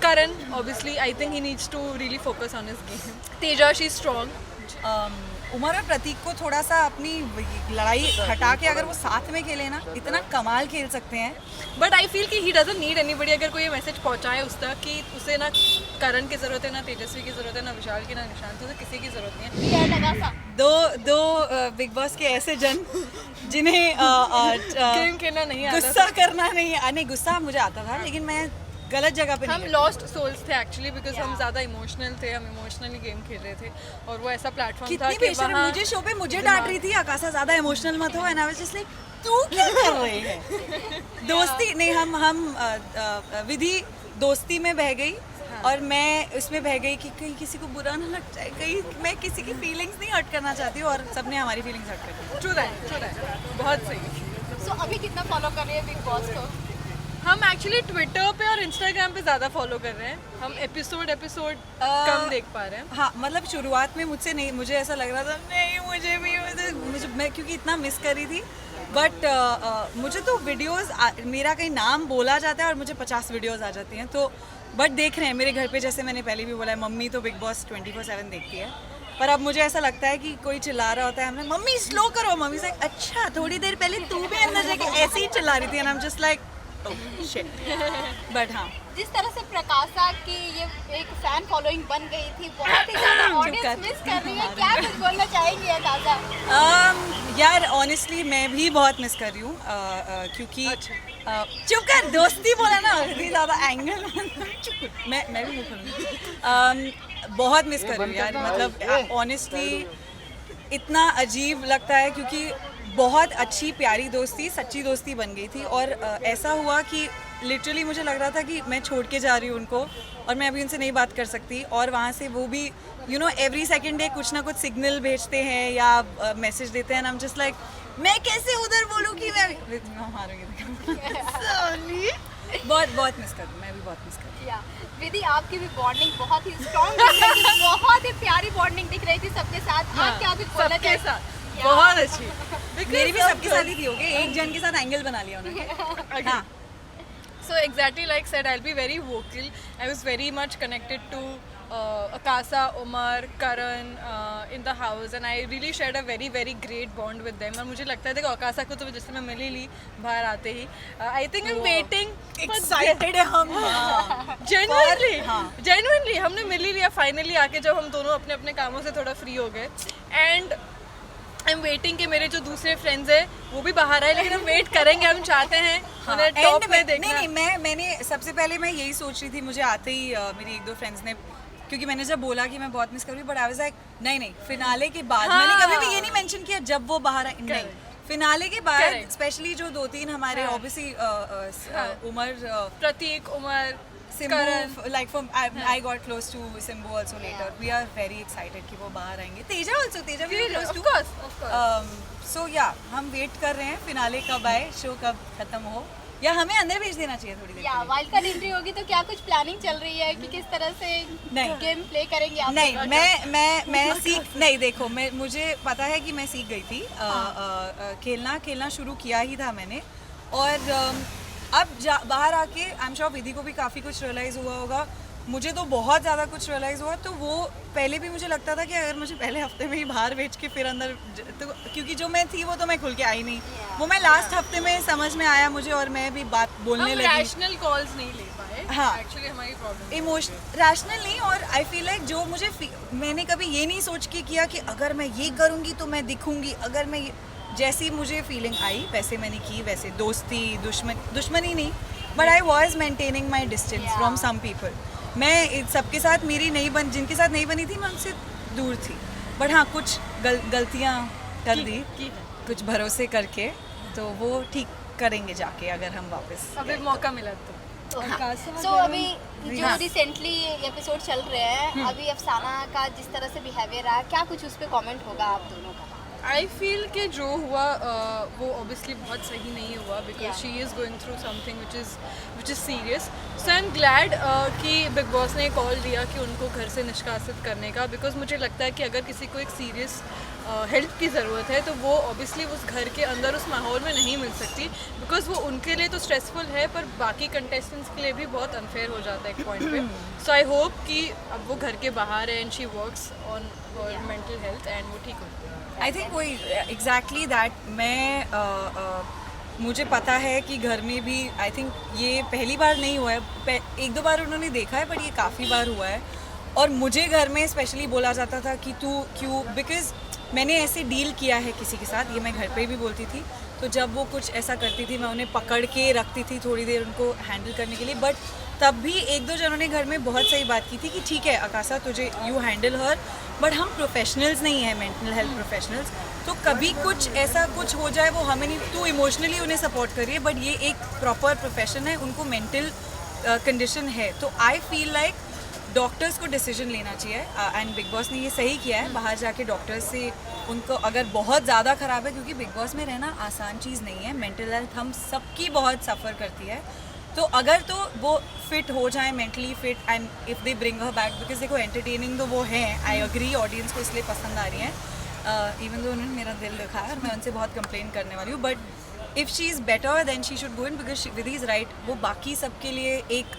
Karan, obviously, I think he needs to really focus on his game. Teja, she's strong. Umar और प्रतीक को थोड़ा सा अपनी लड़ाई हटा के अगर वो साथ में खेले ना, इतना कमाल खेल सकते हैं. But I feel कि he doesn't need anybody. अगर कोई ये मैसेज पहुंचाए उस तक कि उसे ना करण की ज़रूरत है, ना तेजस्वी की ज़रूरत है, ना विशाल की, ना निशांत, उसे किसी की ज़रूरत नहीं है. दो बिग बॉस के ऐसे जन जिन्हें गेम खेलना नहीं आता. गुस्सा करना नहीं गुस्सा मुझे आता था, लेकिन मैं गलत जगह पे हम नहीं. लॉस्ट सोल्स थे एक्चुअली, बिकॉज हम ज़्यादा इमोशनल थे, हम इमोशनली गेम खेल रहे थे और वो ऐसा प्लेटफॉर्म था कितनी कि बेशर्म वहाँ मुझे शो पे मुझे डांट रही थी, आकाशा ज़्यादा इमोशनल मत हो, and I was just like तू क्या कर रही है. दोस्ती नहीं, हम विधि दोस्ती में बह गई और मैं उसमें बह गई कि कहीं किसी को बुरा ना लग जाए, कहीं मैं किसी की फीलिंग्स नहीं हर्ट करना चाहती हूँ और सबने हमारी फीलिंग्स हर्ट कर दी. ट्रू दैट, बहुत सही. So, अभी कितना फॉलो कर रही है बिग बॉस को? हम एक्चुअली ट्विटर पे और इंस्टाग्राम पे ज़्यादा फॉलो कर रहे हैं. हम एपिसोड कम देख पा रहे हैं. हाँ, मतलब शुरुआत में मुझसे नहीं, मुझे ऐसा लग रहा था नहीं मुझे भी मैं क्योंकि इतना मिस कर रही थी. बट मुझे तो वीडियोस मेरा कहीं नाम बोला जाता है और मुझे 50 वीडियोस आ जाती हैं. तो बट देख रहे हैं मेरे घर पे, जैसे मैंने पहले भी बोला है, मम्मी तो बिग बॉस 24/7 देखती है. पर अब मुझे ऐसा लगता है कि कोई चिल्ला रहा होता है, हमने मम्मी स्लो करो, मम्मी से अच्छा थोड़ी देर पहले तू भी अंदर जाके ऐसे ही चिल्ला रही थी, and I am just like shit. But हाँ, जिस तरह से प्रकाशा की ये एक फैन फॉलोइंग बन गई थी, बहुत ही ज्यादा ऑडियंस मिस कर रही है. क्या कुछ बोलना चाहेंगी आकाशा? यार ऑनेस्टली मैं भी बहुत मिस कर रही हूँ, क्योंकि चुप कर, दोस्ती बोला ना, इतनी ज़्यादा एंगल मैं भी मुँह खोलूँगी. बहुत मिस कर रही हूँ यार, मतलब ऑनेस्टली इतना अजीब लगता है क्योंकि बहुत अच्छी प्यारी दोस्ती, सच्ची दोस्ती बन गई थी और ऐसा हुआ कि लिटरली मुझे लग रहा था कि मैं छोड़ के जा रही हूँ उनको और मैं अभी उनसे नहीं बात कर सकती. और वहाँ से वो भी you know every second day कुछ ना कुछ सिग्नल भेजते हैं या मैसेज देते हैं, आई एम जस्ट लाइक मैं कैसे उधर बोलूँ कि मैं बहुत मिस कर रही हूँ, मैं भी बहुत मिस कर रही हूँ. विधि, आपकी भी बॉन्डिंग बहुत ही स्ट्रॉन्ग दिख रही थी, बहुत ही प्यारी बॉन्डिंग दिख रही थी सबके साथ. आप क्या कुछ बोलना सबके चाहेंगे? साथ बहुत अच्छी. मेरी भी सबके साथ ही थी. ओके, एक जन के साथ एंगल बना लिया उन्होंने. हाँ. So exactly like said, I'll be very vocal. I was very much connected to Akasa, Umar, Karan in the house, and I really shared a very very great bond with them. और मुझे लगता है देखो Akasa को तो जैसे मैं मिल ही ली बाहर आते ही. I think I'm waiting. Excited है हम. Genuinely हमने मिल ही लिया फाइनली आके, जब हम दोनों अपने अपने कामों से थोड़ा फ्री हो गए. एंड आई एम वेटिंग कि मेरे जो दूसरे फ्रेंड्स हैं वो भी बाहर आए, लेकिन हम वेट करेंगे. हम चाहते हैं उन्हें टॉप में देखना. नहीं, मैंने सबसे पहले मैं यही सोच रही थी, मुझे आते ही मेरी एक दो फ्रेंड्स ने, क्योंकि मैंने जब बोला कि मैं बहुत मिस कर रही हूँ, बट आई वाज लाइक नहीं फिनाले के बाद. मैंने कभी भी ये नहीं मेंशन किया जब वो बाहर आए, नहीं, फिनाले के बाद स्पेशली जो 2-3 हमारे obviously Umar, Prateek, Umar, Simbu, like from I got close to Simbu also later. We are very excited कि वो बाहर आएंगे. Teja also, Teja we are close to. Of course. So yeah, हम वेट कर रहे हैं फिनाले कब आए, शो कब खत्म हो, या हमें अंदर भेज देना चाहिए थोड़ी देर. या वाइल्ड कार्ड एंट्री होगी तो क्या कुछ प्लानिंग चल रही है कि किस तरह से गेम प्ले करेंगे आप? नहीं, मैं सीख नहीं, देखो मुझे पता है कि मैं सीख गई थी. खेलना शुरू किया ही था मैंने, और अब बाहर आके आई एम श्योर विधि को भी काफ़ी कुछ रियलाइज़ हुआ होगा. मुझे तो बहुत ज़्यादा कुछ रियलाइज़ हुआ. तो वो पहले भी मुझे लगता था कि अगर मुझे पहले हफ्ते में ही बाहर भेज के फिर अंदर, तो क्योंकि जो मैं थी वो तो मैं खुल के आई नहीं, वो मैं लास्ट हफ्ते में समझ में आया मुझे, और मैं भी बात बोलने लगी. रैशनल कॉल्स नहीं ले पाए. हाँ, एक्चुअली हमारी प्रॉब्लम इमोशनल रैशनल नहीं. और आई फील लाइक जो मुझे मैंने कभी ये नहीं सोच के किया कि अगर मैं ये करूँगी तो मैं दिखूँगी, अगर मैं जैसी मुझे फीलिंग आई वैसे मैंने की. वैसे दोस्ती दुश्मनी नहीं, but I was maintaining my distance from some people. मैं सबके साथ मेरी नहीं जिनके साथ नहीं बनी थी मैं उनसे दूर थी. बट हाँ, कुछ गलतियाँ कर दी कुछ भरोसे करके, तो वो ठीक करेंगे जाके अगर हम वापस अभी मौका मिला तो. सो अभी जो रिसेंटली एपिसोड चल रहे हैं, अभी अफसाना का जिस तरह से बिहेवियर रहा, क्या कुछ उस पर कमेंट होगा आप दोनों का? आई फील कि जो हुआ वो ऑब्वियसली बहुत सही नहीं हुआ because she is going through something which is serious. So I am glad कि बिग बॉस ने कॉल दिया कि उनको घर से निष्कासित करने का, बिकॉज मुझे लगता है कि अगर किसी को एक सीरियस हेल्प की ज़रूरत है तो वो ऑब्वियसली उस घर के अंदर उस माहौल में नहीं मिल सकती, बिकॉज वो उनके लिए तो स्ट्रेसफुल है पर बाकी कंटेस्टेंट्स के लिए भी बहुत अनफेयर हो जाता है एक पॉइंट पे. सो आई होप कि अब वो घर के बाहर है and she works on mental health and वो ठीक हो. आई थिंक वही एग्जैक्टली दैट. मुझे पता है कि घर में भी आई थिंक ये पहली बार नहीं हुआ है, एक दो बार उन्होंने देखा है, बट ये काफ़ी बार हुआ है. और मुझे घर में स्पेशली बोला जाता था कि तू क्यों, बिकॉज मैंने ऐसे डील किया है किसी के साथ, ये मैं घर पे भी बोलती थी. तो जब वो कुछ ऐसा करती थी मैं उन्हें पकड़ के रखती थी थोड़ी देर उनको हैंडल करने के लिए. बट तब भी एक दो जनों ने घर में बहुत सही बात की थी कि ठीक है आकाशा तुझे यू हैंडल हर, बट हम प्रोफेशनल्स नहीं हैं, मेंटल हेल्थ प्रोफेशनल्स. तो कभी कुछ ऐसा कुछ हो जाए वो हमें नहीं, तू इमोशनली उन्हें सपोर्ट करिए, बट ये एक प्रॉपर प्रोफेशन है, उनको मेंटल कंडीशन है. तो आई फील लाइक डॉक्टर्स को डिसीजन लेना चाहिए एंड बिग बॉस ने ये सही किया है बाहर जाके डॉक्टर्स से उनको, अगर बहुत ज़्यादा ख़राब है, क्योंकि बिग बॉस में रहना आसान चीज़ नहीं है, मेंटल हेल्थ हम सबकी बहुत सफ़र करती है. तो अगर तो वो फिट हो जाए mentally fit and if they bring her back, because देखो एंटरटेनिंग तो वो है, आई अग्री, ऑडियंस को इसलिए पसंद आ रही है, इवन दो उन्होंने मेरा दिल दिखा है और मैं उनसे बहुत कंप्लेन करने वाली हूँ. But if she is better than she should go in, because Vidhi is right. वो बाकी सबके लिए एक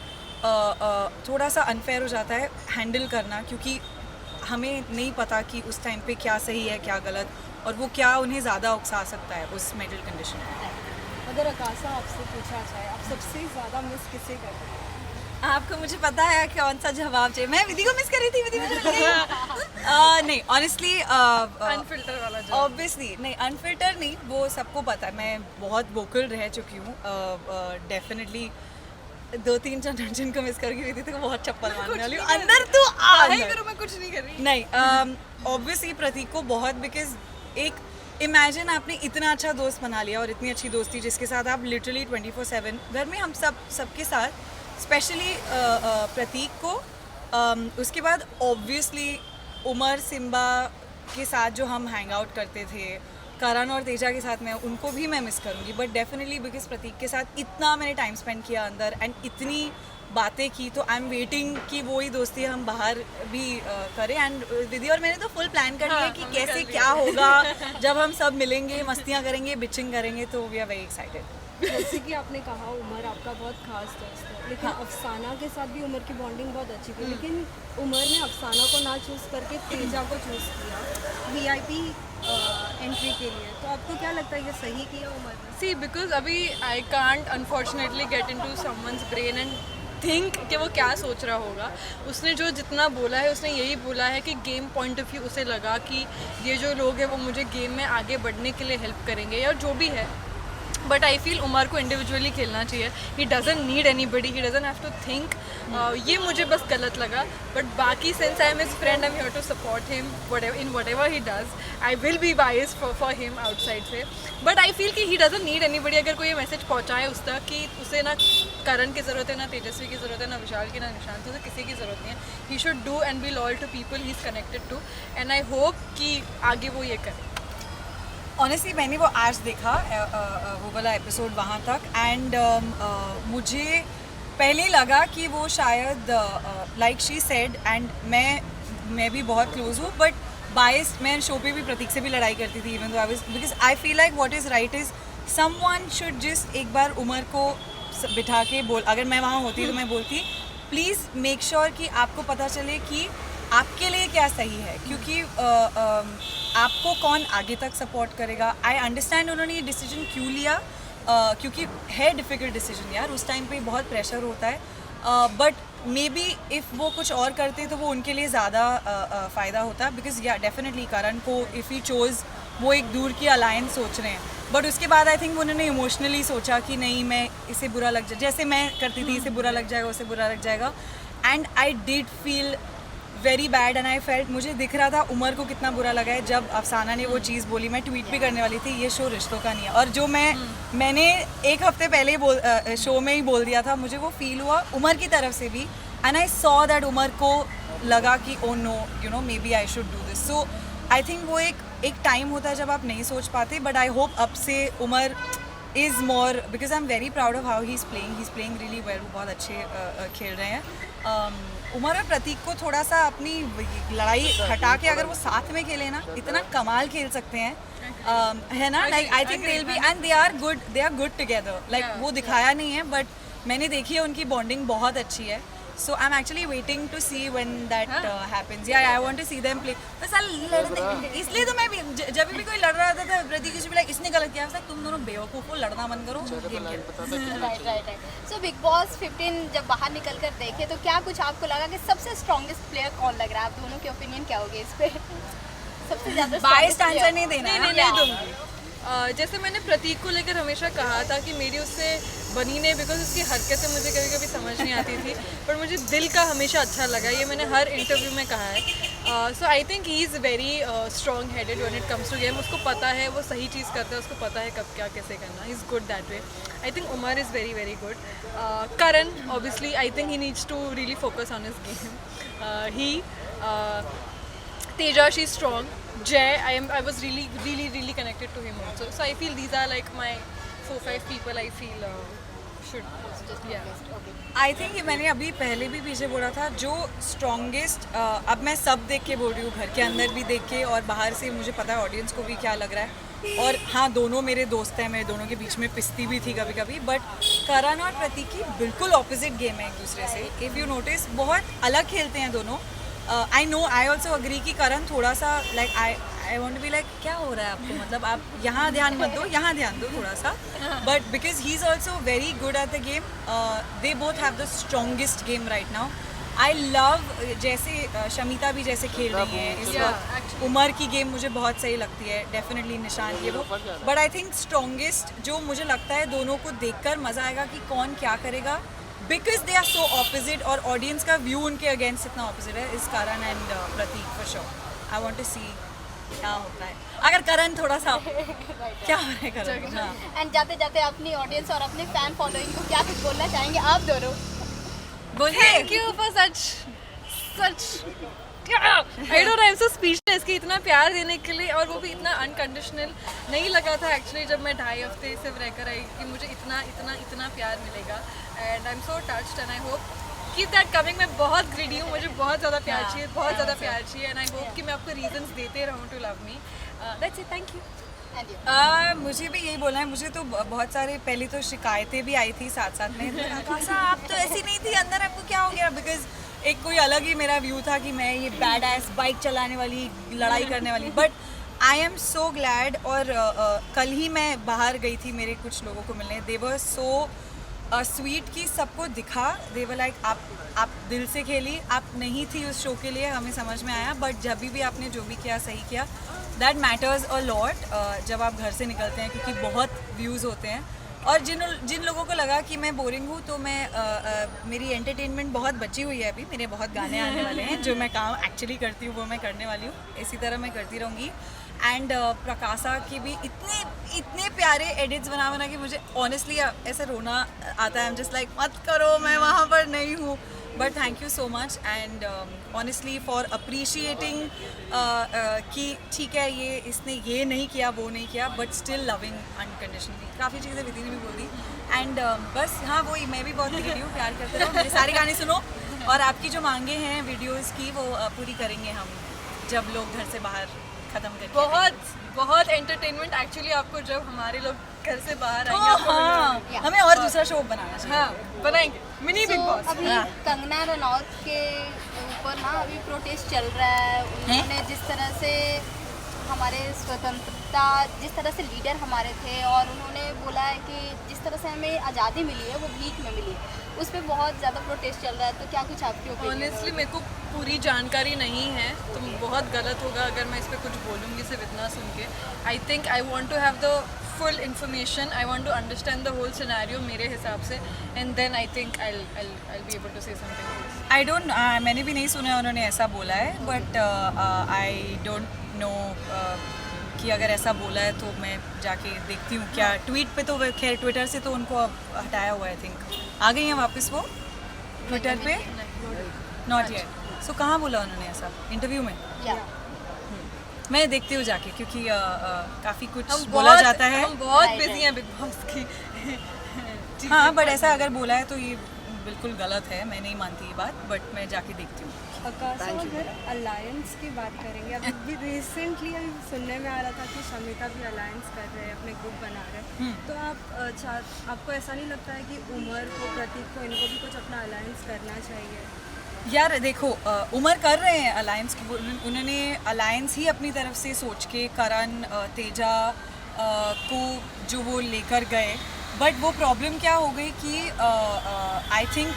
थोड़ा सा अनफेयर हो जाता है हैंडल करना, क्योंकि हमें नहीं पता कि उस टाइम पे क्या सही है क्या गलत, और वो क्या उन्हें ज़्यादा उकसा सकता है उस मेंटल कंडीशन में. अगर आकाशा आपसे पूछा जाए आप सबसे ज़्यादा मिस किसे करते हैं? आपको मुझे पता है कौन सा जवाब चाहिए. मैं विधि को मिस कर रही थी, विधि मुझे नहीं ऑनेस्टली अनफिल्टर वाला जवाब. ऑब्वियसली नहीं, अनफिल्टर नहीं, वो सबको पता है. मैं बहुत वोकल रह चुकी हूँ डेफिनेटली. दो तीन जनरल जिनको मिस करके विधि तो बहुत चप्पल मारने वाली हूँ अंदर. तो करो मैं कुछ नहीं कर रही. नहीं ऑब्वियसली प्रतीक को बहुत, बिकॉज एक इमेजिन आपने इतना अच्छा दोस्त बना लिया और इतनी अच्छी दोस्ती जिसके साथ आप लिटरली 24/7 घर में हम सबके साथ, स्पेशली प्रतीक को. उसके बाद ऑब्वियसली उमर सिम्बा के साथ जो हम हैंग आउट करते थे, करण और तेजा के साथ, मैं उनको भी मैं मिस करूँगी. बट डेफिनेटली बिकॉज प्रतीक के साथ इतना मैंने टाइम स्पेंड किया अंदर एंड इतनी बातें की, तो आई एम वेटिंग कि वो ही दोस्ती हम बाहर भी करें. एंड विधि और मैंने तो फुल प्लान कर लिया कि कैसे क्या होगा जब हम सब मिलेंगे, मस्तियाँ करेंगे, बिचिंग करेंगे. तो वी आर वेरी एक्साइटेड. जैसे कि आपने कहा उमर आपका बहुत खास दोस्त है, लेकिन अफसाना के साथ भी उमर की बॉन्डिंग बहुत अच्छी थी, लेकिन उमर ने अफसाना को ना चूज़ करके तेजा को चूज़ किया वीआईपी एंट्री के लिए. तो आपको क्या लगता है ये सही किया उमर ने? सी बिकॉज अभी I can't unfortunately get into someone's brain and think कि वो क्या सोच रहा होगा. उसने जो जितना बोला है उसने यही बोला है कि गेम पॉइंट ऑफ व्यू उसे लगा कि ये जो लोग हैं वो मुझे गेम में आगे बढ़ने के लिए हेल्प करेंगे या जो भी है. बट आई फील उमर को इंडिविजुअली खेलना चाहिए. He doesn't need anybody, he doesn't have to think. ये मुझे बस गलत लगा. बट बाकी since I am his friend I am here to support him in whatever he does. I will be bias for him outside से. But I feel कि he doesn't need anybody. अगर कोई ये message पहुँचाए उस तक कि उसे ना करण की ज़रूरत है, ना तेजस्वी की ज़रूरत है, ना विशाल की, ना निशांत की, उसे किसी की ज़रूरत नहीं है. He should do and be loyal to people he is connected to. And I hope कि आगे वो ये करे. ऑनेस्टली मैंने वो आज देखा वो वाला एपिसोड वहाँ तक, एंड मुझे पहले लगा कि वो शायद लाइक शी सेड, एंड मैं भी बहुत क्लोज हूँ, बट बायस्ड. मैं शो पे भी प्रतीक से भी लड़ाई करती थी, even though I was, because I feel like what is right is someone should just एक बार उमर को बिठा के बोल. अगर मैं वहाँ होती तो मैं बोलती प्लीज़ मेक श्योर कि आपको पता चले कि आपके लिए क्या सही है, क्योंकि आपको कौन आगे तक सपोर्ट करेगा. आई अंडरस्टैंड उन्होंने ये डिसीजन क्यों लिया, क्योंकि है डिफ़िकल्ट डिसीजन यार, उस टाइम पे बहुत प्रेशर होता है. बट मे बी इफ़ वो कुछ और करते तो वो उनके लिए ज़्यादा फ़ायदा होता, बिकॉज या डेफिनेटली करण को इफ़ ही चोज़ वो एक दूर की अलायंस सोच रहे हैं. बट उसके बाद आई थिंक उन्होंने इमोशनली सोचा कि नहीं मैं इसे बुरा लग जाए, जैसे मैं करती थी, इसे बुरा लग जाएगा, उसे बुरा लग जाएगा. And I did feel very bad and I felt, मुझे दिख रहा था उमर को कितना बुरा लगा है जब अफसाना ने वो चीज़ बोली. मैं ट्वीट भी करने वाली थी ये शो रिश्तों का नहीं है, और जो मैंने एक हफ्ते पहले शो में ही बोल दिया था, मुझे वो फील हुआ उमर की तरफ से भी. And I saw that Umar को लगा कि oh no you know maybe I should do this. So I think वो एक टाइम होता है जब आप नहीं सोच पाते, बट आई होप अब से Umar is more, because I am very proud of how he is playing really well, वो बहुत अच्छे खेल रहे हैं। उमर और प्रतीक को थोड़ा सा अपनी लड़ाई हटा के अगर वो साथ में खेले ना, इतना कमाल खेल सकते हैं, है ना, like I think they will be and they are good together, like वो दिखाया नहीं है बट मैंने देखी है उनकी बॉन्डिंग बहुत अच्छी है। So I'm actually waiting to see when that happens. Yeah, I want to see them play. बस लड़ने, इसलिए तो मैं भी जब भी कोई लड़ रहा था तो प्रतीक किसी भी लाइक इसने गलत किया, तुम दोनों बेवकूफ़ हो, लड़ना बंद करो, गेम खेलो। राइट। सो बिग बॉस 15 जब बाहर निकल कर देखे तो क्या कुछ आपको लगा कि सबसे स्ट्रॉन्गेस्ट प्लेयर कौन लग रहा है? आप दोनों के ओपिनियन क्या होगी इस पे? सबसे ज़्यादा बायस्ड आंसर नहीं देना है। नहीं दूंगी। जैसे मैंने प्रतीक को लेकर हमेशा कहा था कि मेरी उससे बनी नहीं, बिकॉज उसकी हरकतें मुझे कभी कभी समझ नहीं आती थी, पर मुझे दिल का हमेशा अच्छा लगा, ये मैंने हर इंटरव्यू में कहा है। So I think he is very strong headed when it comes to game, उसको पता है वो सही चीज़ करता है, उसको पता है कब क्या कैसे करना, he is good that way. I think Umar is very very good. Karan obviously I think he needs to really focus on his game. Teja, she's strong. Jay, I was really connected to him also. So I feel these are like my 4-5 people I feel should I think मैंने अभी पहले भी पीछे बोला था, जो strongest, अब मैं सब देख के बोल रही हूँ, घर के अंदर भी देख के और बाहर से मुझे पता है ऑडियंस को भी क्या लग रहा है, और हाँ दोनों मेरे दोस्त हैं, मेरे दोनों के बीच में पिस्ती भी थी कभी कभी, बट करण और प्रतीक की बिल्कुल ऑपोजिट गेम है एक दूसरे से। इफ़ यू नोटिस बहुत अलग खेलते हैं दोनों। I know, I also agree कि करण थोड़ा सा like I want to be like क्या हो रहा है आपको, मतलब आप यहाँ ध्यान मत दो, यहाँ ध्यान दो थोड़ा सा, but because he is also very good at the game, they both have the strongest game right now. I love जैसे शमिता भी जैसे खेल रही हैं इस वक्त, उमर की गेम मुझे बहुत सही लगती है, डेफिनेटली निशान ये वो, बट आई थिंक स्ट्रॉन्गेस्ट जो मुझे लगता है दोनों को देखकर मज़ा आएगा कि कौन क्या करेगा, because they are so opposite और ऑडियंस का व्यू उनके अगेंस्ट इतना ऑपोजिट है, इस Karan and Prateek for sure. I want to see क्या होता है अगर करण थोड़ा सा क्या हो रहा है करण। हाँ, एंड जाते जाते अपनी ऑडियंस और अपने फैन फॉलोइंग को क्या कुछ बोलना चाहेंगे आप दोनों? बोलिए। Thank you for such I don't know, I'm so speechless कि इतना प्यार देने के लिए, और वो भी इतना अनकंडीशनल नहीं लगा था एक्चुअली जब मैं 2.5 हफ्ते सिर्फ रहकर आई कि मुझे इतना प्यार मिलेगा, and I am so touched and I hope keep that coming. मैं बहुत ग्रीडी हूँ, मुझे बहुत ज़्यादा प्यार चाहिए, बहुत ज़्यादा प्यार चाहिए, एंड आई होप कि मैं आपको रीजंस देते रहूँ to love me. That's it, thank you. मुझे भी यही बोलना है, मुझे तो बहुत सारे पहले तो शिकायतें भी आई थी साथ साथ में, आकाशा आप तो ऐसी नहीं थी, अंदर आपको क्या हो गया, बिकॉज एक कोई अलग ही मेरा व्यू था कि मैं ये बैड एस बाइक चलाने वाली, लड़ाई करने वाली, but I am so glad. और कल ही मैं बाहर गई थी मेरे कुछ लोगों को मिलने, दे वर सो स्वीट की सबको दिखा, दे वर लाइक आप दिल से खेली, आप नहीं थी उस शो के लिए, हमें समझ में आया, बट जब भी आपने जो भी किया सही किया, दैट मैटर्स अ लॉट जब आप घर से निकलते हैं, क्योंकि बहुत व्यूज़ होते हैं। और जिन लोगों को लगा कि मैं बोरिंग हूँ, तो मैं मेरी एंटरटेनमेंट बहुत बची हुई है अभी, मेरे बहुत गाने आने वाले हैं, जो मैं काम एक्चुअली करती हूँ वो मैं करने वाली हूँ, इसी तरह मैं करती रहूँगी। एंड प्रकाशा की भी इतने प्यारे एडिट्स बना के मुझे ऑनेस्टली ऐसे रोना आता है, आई एम जस्ट लाइक मत करो, मैं वहाँ पर नहीं हूँ, but thank you so much and honestly for appreciating कि ठीक है ये इसने ये नहीं किया वो नहीं किया, बट स्टिल लविंग अनकंडीशनली। काफ़ी चीज़ें विधि ने भी बोल दी एंड बस हाँ वही, मैं भी बहुत निकली हूँ, प्यार करते रहो, मेरे सारे गाने सुनो, और आपकी जो मांगे हैं वीडियोज़ की वो पूरी करेंगे हम जब लोग घर से बाहर ख़त्म करके। बहुत एंटरटेनमेंट एक्चुअली आपको जब हमारे लोग घर से बाहर आएंगे आपको हाँ, मिलेगा। हमें और दूसरा शो बनाना चाहिए। हाँ बनाएंगे, मिनी बिग बॉस। अभी कंगना रनौत के ऊपर ना अभी प्रोटेस्ट चल रहा है, उन्होंने जिस तरह से हमारे स्वतंत्रता, जिस तरह से लीडर हमारे थे, और उन्होंने बोला है कि जिस तरह से हमें आज़ादी मिली है वो भीख में मिली है, उस पर बहुत ज़्यादा प्रोटेस्ट चल रहा है, तो क्या कुछ आपकी ओपिनियन? ऑनेस्टली मेरे को पूरी जानकारी नहीं है, तो बहुत गलत होगा अगर मैं इस पर कुछ बोलूँगी सिर्फ इतना सुन के। I think I want to have the full information, I want to understand the whole scenario मेरे हिसाब से, and then I think I be able to say something. I don't, मैंने भी नहीं सुना उन्होंने ऐसा बोला है, बट आई डोंट नो कि अगर ऐसा बोला है तो मैं जाके देखती हूँ क्या। ट्वीट पे तो खैर ट्विटर से तो उनको अब हटाया हुआ है, आई थिंक आ गई हैं वापस वो ट्विटर पे, नॉट येट। सो कहाँ बोला उन्होंने ऐसा, इंटरव्यू में? मैं देखती हूँ जाके, क्योंकि काफ़ी कुछ हम बोला बहुत जाता है। हम बहुत बिजी हैं बिग बॉस की हाँ, बट ऐसा अगर बोला है तो ये बिल्कुल गलत है, मैं नहीं मानती ये बात, बट मैं जाके देखती हूँ। आकाशा, अगर अलायंस की बात करेंगे, अभी रिसेंटली अभी सुनने में आ रहा था कि शमिता भी अलायंस कर रहे हैं, अपने ग्रुप बना रहे हैं, तो आपको ऐसा नहीं लगता है कि उमर को, प्रतीक को, इनको भी कुछ अपना अलायंस करना चाहिए? यार देखो, उमर कर रहे हैं अलायंस, उन्होंने अलायंस ही अपनी तरफ से सोच के करण, तेजा को जो वो लेकर गए, बट वो प्रॉब्लम क्या हो गई कि आई थिंक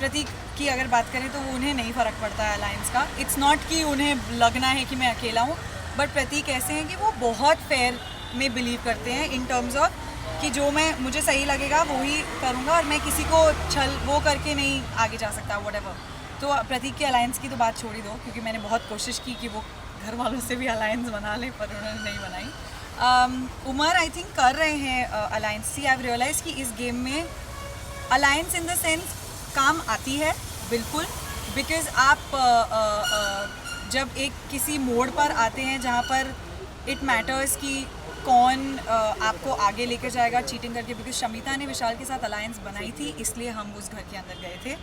प्रतीक की अगर बात करें तो वो उन्हें नहीं फ़र्क पड़ता है अलायंस का। इट्स नॉट कि उन्हें लगना है कि मैं अकेला हूँ, बट प्रतीक ऐसे हैं कि वो बहुत फेयर में बिलीव करते हैं इन टर्म्स ऑफ कि जो मुझे सही लगेगा वो ही करूँगा, और मैं किसी को छल वो करके नहीं आगे जा सकता व्हाटएवर। तो प्रतीक के अलायंस की तो बात छोड़ ही दो, क्योंकि मैंने बहुत कोशिश की कि वो घर वालों से भी अलायंस बना लें, पर उन्होंने नहीं बनाई। उमर आई थिंक कर रहे हैं अलायंस। सी आई रियलाइज़ कि इस गेम में अलायंस इन द सेंस काम आती है बिल्कुल, बिकॉज़ आप जब एक किसी मोड़ पर आते हैं जहाँ पर इट मैटर्स कि कौन आपको आगे लेकर जाएगा चीटिंग करके, बिकॉज शमिता ने विशाल के साथ अलायंस बनाई थी, इसलिए हम उस घर के अंदर गए थे।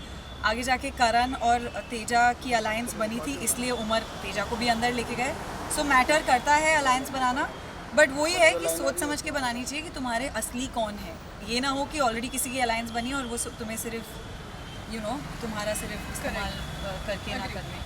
आगे जाके करण और तेजा की अलायंस बनी थी, इसलिए उमर तेजा को भी अंदर लेके गए। सो मैटर करता है अलायंस बनाना, बट वही है कि सोच समझ के बनानी चाहिए कि तुम्हारे असली कौन है। ये ना हो कि ऑलरेडी किसी की अलायंस बनी और वो तुम्हें सिर्फ तुम्हारा सिर्फ इस्तेमाल करके ना करने।